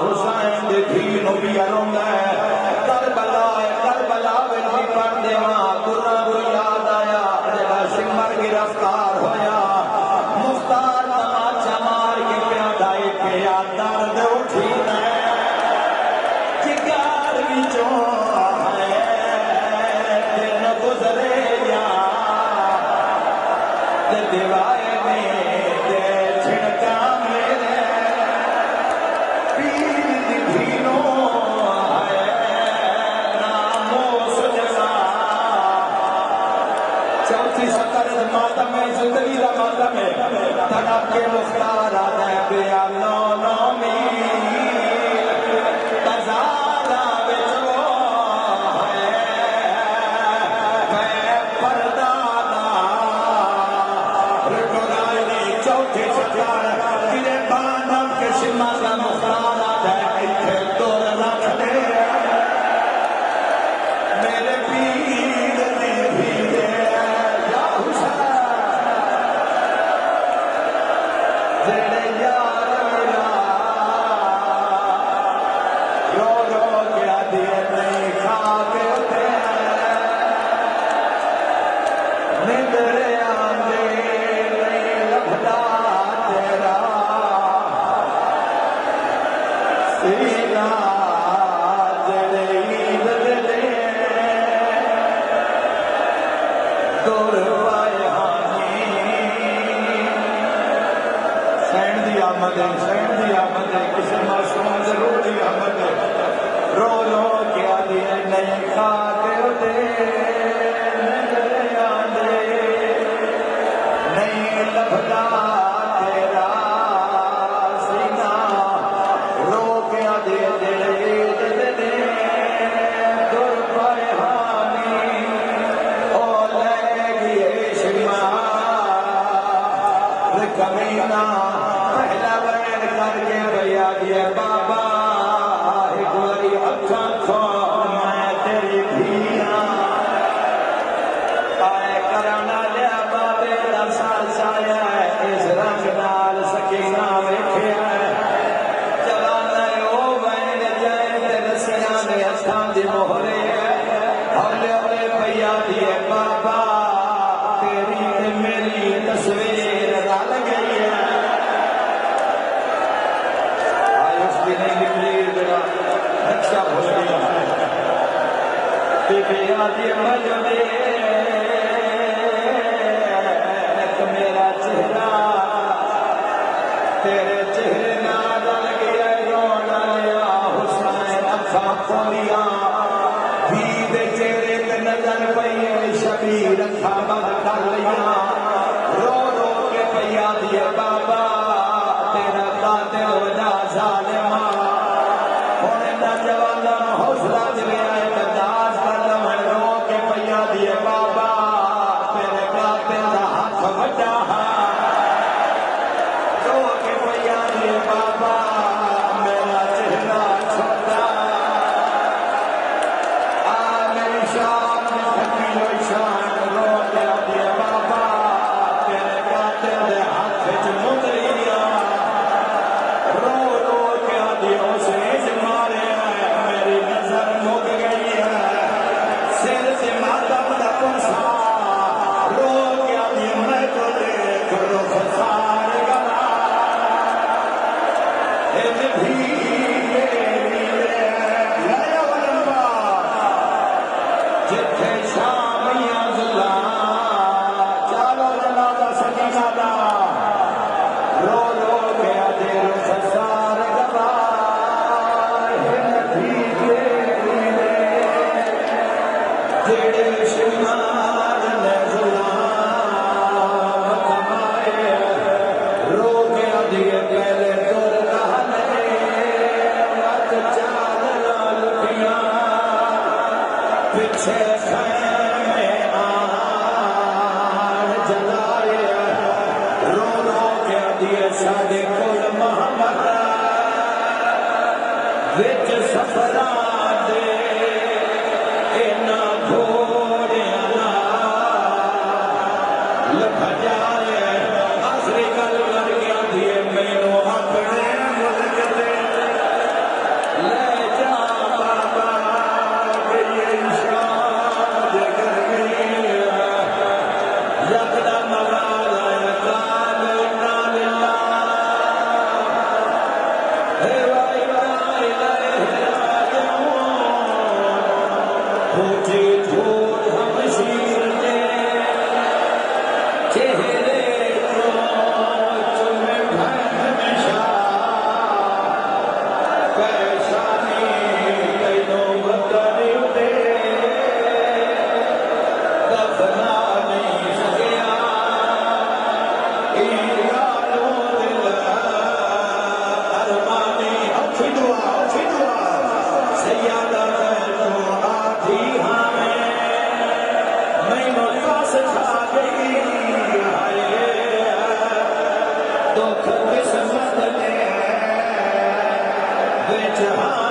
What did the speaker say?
हुसैन दे दीन भी अरोंदा है करबला विच भी पढ़ देवा गुरां को याद आया जेड़ा सिमर गिरफ्तार होया मुख्तार तमाचा मार के प्यादा के दर्द उठी जिगर विचों दिन गुजरे या दिवाए में छिड़का मेरे चौथी सतर मातम है जिंदगी का मातम है तड़प के मुख्तार आ जाए बेया नौ नौ मील तजारा विच वो है मैं परदाना रुकगाली चौथी सतर किरे बानम के सिमा का मुख्तार आ जाए इथे दूर रख दे मेरे पीर ने भी किसी मासूम जरूर दी आमद रो रो के आदि नहीं खाते होते नहीं लभदा तेरा सीना रो के आदि दुर पाए हानी ओ ले गए शिमा कमीना पहला बैन करके भैया दिया बाबा एक बारी अखा खो मैं तेरी धिया आए कराना लिया बाबे दा साया इस रंग नाल सकीना वेखिया जवाना ओ बैन जाए ते रसिया ने हथां दी मोहरे हौले हौले भैया दिए बाबा तेरी ते मेरी तस्वीर रल गई है नहीं निकली जरा रक्षा हो गई मेरा चेहरा तेरे चेहरे ना रल गया रोना लिया हुसैन अखा खोलिया भी दे चेहरे ते नजर पई शबीर अखा बंद कर लिया रो रो के पैया दिया बाबा तेरा कातिल वजा जालिमा जवाना हौसला दिले आए बर्दाश्त कर लमन रो के पैया दिए बाबा तेरे कातिल दा हाथ वड्डा रो के पैया दिए बाबा मेरा चेहरा छोटा आ मेरी शान में थकी हुई शान रो के दिए बाबा तेरे कातिल दे हाथ विच मुंदरिया रो रो के दिए उसने मारे मुक गई है सिर से माता बड़ा कुंसा रो गया ये मैं तो देख रो फसार गला इन भी लाया वलंबा जिथे शामिया जुला चालो जनाजा सकीना दा रो रो गया देर फसार गला इन भी तेरे शिमार ने गुलाम कमाए रो गया दिए पहले दूर कहने मत चाल लुटिया पीछे खैमे आन जलाए रो रो गया दिए सादे कुल मोहम्मद विच सफरा दे आखिरी गल कर गया दिए मैनू अपने मुल्क दे ਵਿੱਚ